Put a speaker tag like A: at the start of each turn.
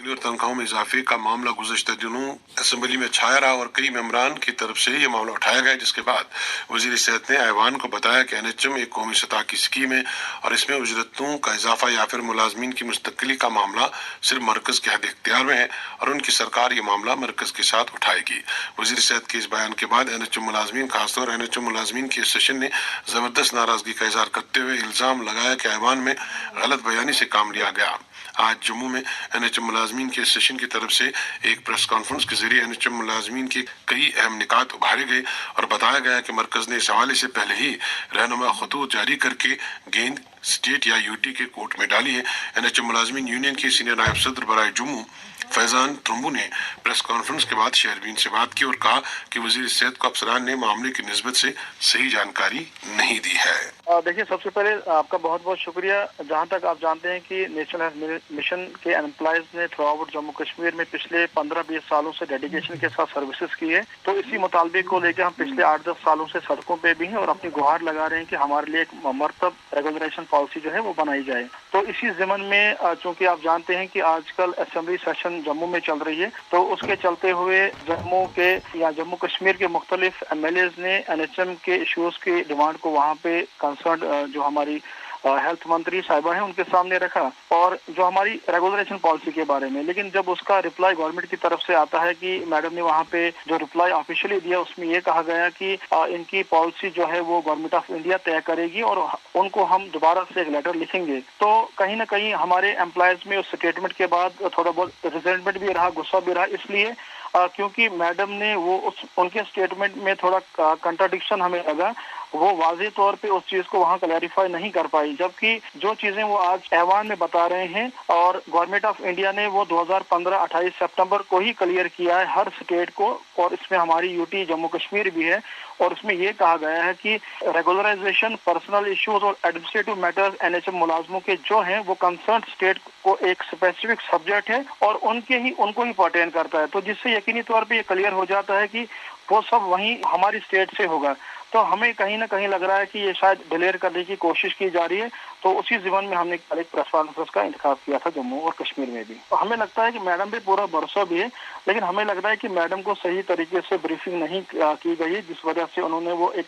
A: और तनख्वाहों में इजाफे का मामला गुज़श्ता दिनों असम्बली में छाया रहा और कई मेंबरान की तरफ से ये मामला उठाया गया, जिसके बाद वज़ीर सेहत ने ऐवान को बताया कि NHM एक कौमी सतह की स्कीम है और इसमें उजरतों का इजाफा या फिर मुलाजमीन की मुस्तकिली का मामला सिर्फ मरकज़ के हद इख्तियार में है और उनकी सरकार ये मामला मरकज़ के साथ उठाएगी। वज़ीर सेहत के इस बयान के बाद NHM मुलाजमीन, खासतौर NHM मुलाजमीन की एसोसिएशन ने ज़बरदस्त नाराज़गी का इजहार करते हुए इल्ज़ाम लगाया कि ऐवान में गलत बयानी से काम लिया गया। आज जम्मू में NHM मुलाजमीन के एसोसिएशन की तरफ से एक प्रेस कॉन्फ्रेंस के जरिए NHM मुलाजमीन के कई अहम निकात उभारे गए और बताया गया कि मरकज़ ने इस हवाले से पहले ही रहनुमा खतूत जारी करके गेंद स्टेट या UT के कोर्ट में डाली है। NHM मुलाजमीन यूनियन के सीनियर नायब सदर बराए जम्मू फैजान ट्रम्बू ने प्रेस कॉन्फ्रेंस के बाद शहरबीन से बात की और कहा कि वज़ीर सेहत को अफसरान ने मामले की निस्बत से सही जानकारी नहीं दी है।
B: देखिए, सबसे पहले आपका बहुत बहुत शुक्रिया। जहां तक आप जानते हैं कि नेशनल हेल्थ मिशन के एम्प्लॉयज ने थ्रू आउट जम्मू कश्मीर में पिछले 15-20 सालों से डेडिकेशन के साथ सर्विसेज की है, तो इसी मुतालबे को लेकर हम पिछले 8-10 सालों से सड़कों पे भी हैं और अपनी गुहार लगा रहे हैं कि हमारे लिए एक मरतब रेगुलेशन पॉलिसी जो है वो बनाई जाए। तो इसी ज़िमन में चूंकि आप जानते हैं कि आजकल असेंबली सेशन जम्मू में चल रही है, तो उसके चलते हुए जम्मू के या जम्मू कश्मीर के मुख्तलिफ MLAs ने NHM के इश्यूज की डिमांड को वहाँ पे कंसर्न जो हमारी हेल्थ मंत्री साहिबा हैं उनके सामने रखा और जो हमारी रेगुलेशन पॉलिसी के बारे में। लेकिन जब उसका रिप्लाई गवर्नमेंट की तरफ से आता है कि मैडम ने वहाँ पे जो रिप्लाई ऑफिशियली दिया उसमें ये कहा गया कि इनकी पॉलिसी जो है वो गवर्नमेंट ऑफ इंडिया तय करेगी और उनको हम दोबारा से एक लेटर लिखेंगे, तो कहीं ना कहीं हमारे एम्प्लॉयज में उस स्टेटमेंट के बाद थोड़ा बहुत रिजेंटमेंट भी रहा, गुस्सा भी रहा, इसलिए क्योंकि मैडम ने वो उनके स्टेटमेंट में थोड़ा कंट्राडिक्शन हमें लगा। वो वाज़ेह तौर पे उस चीज को वहाँ क्लैरिफाई नहीं कर पाई, जबकि जो चीजें वो आज ऐवान में बता रहे हैं और गवर्नमेंट ऑफ इंडिया ने वो 2015-28 सितंबर को ही क्लियर किया है हर स्टेट को, और इसमें हमारी UT जम्मू कश्मीर भी है। और उसमें ये कहा गया है कि रेगुलराइजेशन, पर्सनल इश्यूज और एडमिनिस्ट्रेटिव मैटर्स NHM मुलाजमों के जो हैं वो कंसर्न स्टेट को एक स्पेसिफिक सब्जेक्ट है और उनको ही पर्टेन करता है, तो जिससे यकीनी तौर पे ये क्लियर हो जाता है कि वो सब वहीं हमारी स्टेट से होगा। तो हमें कहीं ना कहीं लग रहा है कि ये शायद डिलेयर करने की कोशिश की जा रही है, तो उसी ज़िमन में हमने एक प्रेस कॉन्फ्रेंस का इंतखाब किया था जम्मू और कश्मीर में भी। तो हमें लगता है कि मैडम पे पूरा भरोसा भी है, लेकिन हमें लगता है कि मैडम को सही तरीके से ब्रीफिंग नहीं की गई, जिस वजह से उन्होंने वो एक